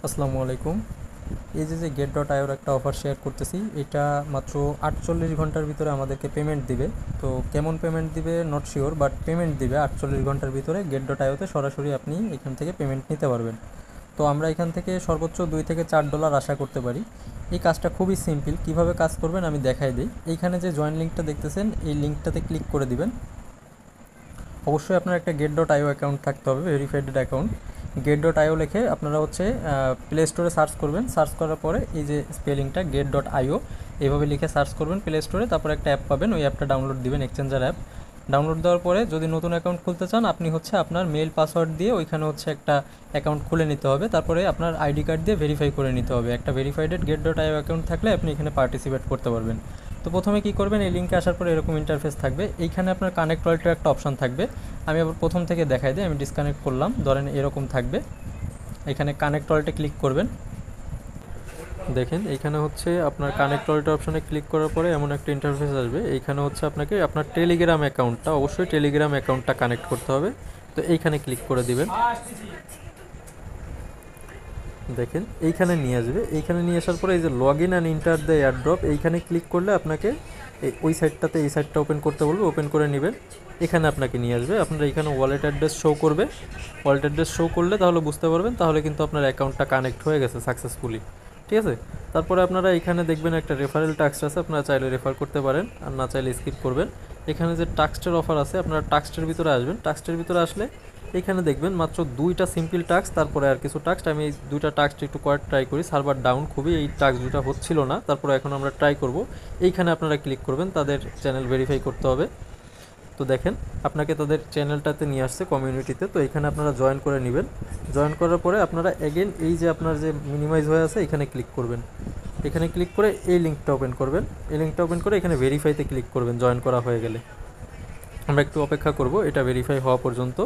আসসালামু আলাইকুম। এই যে গেট ডট আইওর একটা অফার শেয়ার করতেছি, এটা মাত্র 48 ঘন্টার ভিতরে আমাদেরকে পেমেন্ট দিবে। তো কেমন পেমেন্ট দিবে নট শিওর, বাট পেমেন্ট দিবে 48 ঘন্টার ভিতরে। গেট ডট আইওতে সরাসরি আপনি এখান থেকে পেমেন্ট নিতে পারবেন। তো আমরা এখান থেকে সর্বোচ্চ $2 থেকে $4 আশা করতে পারি। এই কাজটা খুবই সিম্পল, কিভাবে কাজ করবেন আমি দেখাই দিই। এইখানে যে জয়েন লিঙ্কটা দেখতেছেন, এই লিঙ্কটাতে ক্লিক করে দিবেন। অবশ্যই আপনার একটা গেট ডট আইও অ্যাকাউন্ট থাকতে হবে, ভেরিফাইড অ্যাকাউন্ট। গেট ডট আইও লিখে আপনারা প্লে স্টোরে সার্চ করবেন। সার্চ করার পরে এই যে স্পেলিংটা গেট ডট আইও এইভাবে লিখে সার্চ করবেন প্লে স্টোরে। তারপরে একটা অ্যাপ পাবেন, ওই অ্যাপটা ডাউনলোড দিবেন, এক্সচেঞ্জার অ্যাপ। ডাউনলোড দেওয়ার পরে যদি নতুন অ্যাকাউন্ট খুলতে চান, আপনি আপনার মেল পাসওয়ার্ড দিয়ে ওইখানে একটা অ্যাকাউন্ট খুলে নিতে হবে। তারপরে আপনার আইডি কার্ড দিয়ে ভেরিফাই করে নিতে হবে। একটা ভেরিফাইডেড গেট ডট আইও অ্যাকাউন্ট থাকলে আপনি এখানে পার্টিসিপেট করতে পারবেন। তো প্রথমে কী করবেন, এই লিঙ্কে আসার পরে এরকম ইন্টারফেস থাকবে। এইখানে আপনার কানেক্ট ওয়ালেটের একটা অপশান থাকবে। আমি আবার প্রথম থেকে দেখাই দিই। আমি ডিসকানেক্ট করলাম, ধরেন এরকম থাকবে। এখানে কানেক্ট ওয়ালেটে ক্লিক করবেন। দেখেন এইখানে আপনার কানেক্ট ওয়ালেট অপশানে ক্লিক করার পরে এমন একটা ইন্টারফেস আসবে। এইখানে আপনাকে আপনার টেলিগ্রাম অ্যাকাউন্টটা, অবশ্যই টেলিগ্রাম অ্যাকাউন্টটা কানেক্ট করতে হবে। তো এইখানে ক্লিক করে দিবেন। দেখেন এইখানে নিয়ে আসবে। এইখানে নিয়ে আসার পরে এই যে log in and enter the airdrop, এইখানে ক্লিক করলে আপনাকে ওই সাইটটাতে এই সাইটটা ওপেন করতে বলবে, ওপেন করে নেবেন। এখানে আপনাকে নিয়ে আসবে। আপনার এখানে ওয়ালেট অ্যাড্রেস শো করবে। ওয়ালেট অ্যাড্রেস শো করলে তাহলে বুঝতে পারবেন, তাহলে কিন্তু আপনার অ্যাকাউন্টটা কানেক্ট হয়ে গেছে সাকসেসফুলি। ঠিক আছে। তারপরে আপনারা এখানে দেখবেন একটা রেফারেল টাস্ক আছে, আপনারা চাইলে রেফার করতে পারেন, আর না চাইলে স্কিপ করবেন। এখানে যে টাস্কের অফার আছে, আপনারা টাস্কের ভিতরে আসবেন। টাস্কের ভিতরে আসলে এখানে দেখবেন মাত্র 2টা সিম্পল টাস্ক, তারপরে আর কিছু টাস্ক। আমি এই 2টা টাস্ক একটু কয়েক ট্রাই করি। সার্ভার ডাউন খুবই, এই টাস্ক 2টা হচ্ছিল না, তারপরে এখন আমরা ট্রাই করব। এইখানে আপনারা ক্লিক করবেন, তাদের চ্যানেল ভেরিফাই করতে হবে। তো দেখেন আপনাকে তাদের চ্যানেলটাতে নিয়ে আসছে, কমিউনিটিতে। তো এখানে আপনারা জয়েন করে নেবেন। জয়েন করার পরে আপনারা এগেন এই যে আপনার যে মিনিমাইজ হয়ে আছে, এখানে ক্লিক করবেন। এখানে ক্লিক করে এই লিঙ্কটা ওপেন করবেন। এই লিঙ্কটা ওপেন করে এখানে ভেরিফাইতে ক্লিক করবেন জয়েন করা হয়ে গেলে। আমরা একটু অপেক্ষা করব এটা ভেরিফাই হওয়া পর্যন্ত।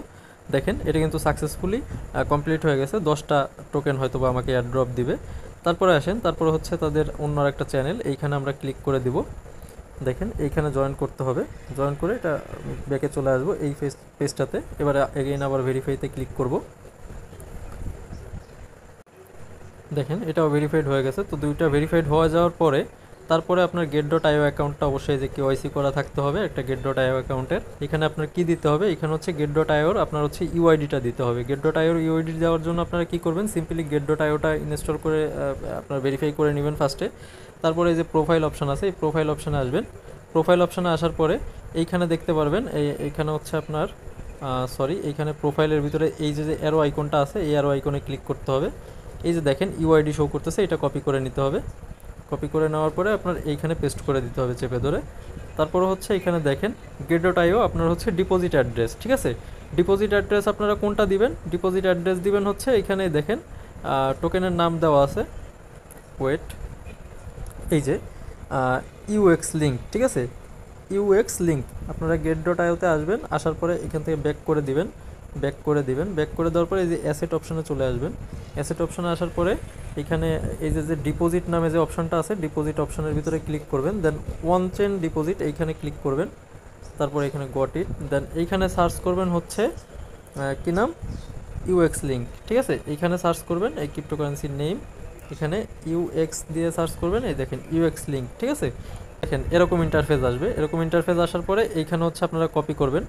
দেখেন এটা কিন্তু সাকসেসফুলি কমপ্লিট হয়ে গেছে। 10টা টোকেন হয়তো বা আমাকে এয়ারড্রপ দিবে। তারপরে আসেন, তারপরে তাদের অন্য একটা চ্যানেল, এইখানে আমরা ক্লিক করে দিব। দেখেন এইখানে জয়েন করতে হবে। জয়েন করে এটা ব্যাকে চলে আসবো এই পেজটাতে। এবারে এগেইন আবার ভেরিফাইতে ক্লিক করব। দেখেন এটাও ভেরিফাইড হয়ে গেছে। তো 2টা ভেরিফাইড হয়ে যাওয়ার পরে তারপরে আপনার গেট ডট আইও অ্যাকাউন্টটা অবশ্যই যে কেওয়াইসি করা থাকতে হবে একটা গেট ডট আইও অ্যাকাউন্টের। এখানে আপনার কি দিতে হবে, এখানে গেট ডট আইওর আপনার ইউআইডিটা দিতে হবে। গেট ডট আইওর ইউআইডি দেওয়ার জন্য আপনারা কী করবেন, simply get dot iota install করে আপনার ভেরিফাই করে নেবেন ফার্স্টে। তারপরে এই যে প্রোফাইল অপশান আছে, এই প্রোফাইল অপশানে আসবেন। প্রোফাইল অপশানে আসার পরে এইখানে দেখতে পারবেন, এইখানে আপনার এইখানে প্রোফাইলের ভিতরে এই যে অ্যারো আইকনটা আছে, এই অ্যারো আইকনে ক্লিক করতে হবে। এই যে দেখেন ইউআইডি শো করতেছে, এটা কপি করে নিতে হবে। কপি করে নেওয়ার পরে আপনার এইখানে পেস্ট করে দিতে হবে চেপে ধরে। তারপরে এখানে দেখেন গেট ডট আইও আপনার ডিপোজিট অ্যাড্রেস। ঠিক আছে। ডিপোজিট অ্যাড্রেস আপনারা কোনটা দিবেন, ডিপোজিট অ্যাড্রেস দিবেন এইখানে দেখেন টোকেনের নাম দেওয়া আছে। ওয়েট, এই যে ইউএক্স লিঙ্ক। ঠিক আছে, ইউএক্স লিঙ্ক। আপনারা গেট ডট আইওতে আসবেন, আসার পরে এখান থেকে ব্যাক করে দিবেন। ব্যাক করে দেওয়ার পরে এই যে অ্যাসেট অপশানে চলে আসবেন। অ্যাসেট অপশানে আসার পরে এখানে এই যে ডিপোজিট নামে যে অপশানটা আছে, ডিপোজিট অপশানের ভিতরে ক্লিক করবেন। দেন ওয়ান চেন ডিপোজিট এইখানে ক্লিক করবেন। তারপরে এখানে গট ইট। দেন এইখানে সার্চ করবেন কী নাম, ইউএক্স লিঙ্ক। ঠিক আছে, এইখানে সার্চ করবেন এই ক্রিপ্টোকারেন্সির নেম, এখানে ইউএক্স দিয়ে সার্চ করবেন। এই দেখেন ইউএক্স লিঙ্ক। ঠিক আছে। দেখেন এরকম ইন্টারফেস আসবে। এরকম ইন্টারফেস আসার পরে এইখানে আপনারা কপি করবেন।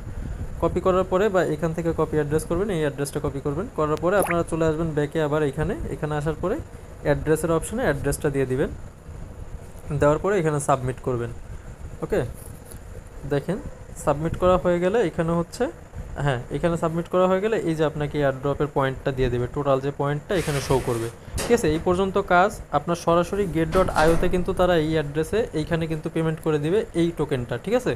কপি করার পরে বা এখান থেকে কপি অ্যাড্রেস করবেন, এই অ্যাড্রেসটা কপি করবেন। করার পরে আপনারা চলে আসবেন ব্যাকে আবার এখানে আসার পরে অ্যাড্রেসের অপশানে অ্যাড্রেসটা দিয়ে দিবেন। দেওয়ার পরে এখানে সাবমিট করবেন। ওকে, দেখেন সাবমিট করা হয়ে গেলে এখানে এখানে সাবমিট করা হয়ে গেলে এই যে আপনাকে এয়ারড্রপের পয়েন্টটা দিয়ে দেবে, টোটাল যে পয়েন্টটা এখানে শো করবে। ঠিক আছে, এই পর্যন্ত কাজ আপনার সরাসরি গেট ডট আইওতে কিন্তু তারা এই অ্যাড্রেসে এইখানে কিন্তু পেমেন্ট করে দিবে এই টোকেনটা। ঠিক আছে,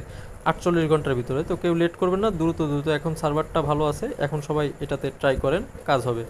48 ঘন্টার ভিতরে। তো কেউ লেট করবেন না, দ্রুত। এখন সার্ভারটা ভালো আছে, এখন সবাই এটাতে ট্রাই করেন, কাজ হবে।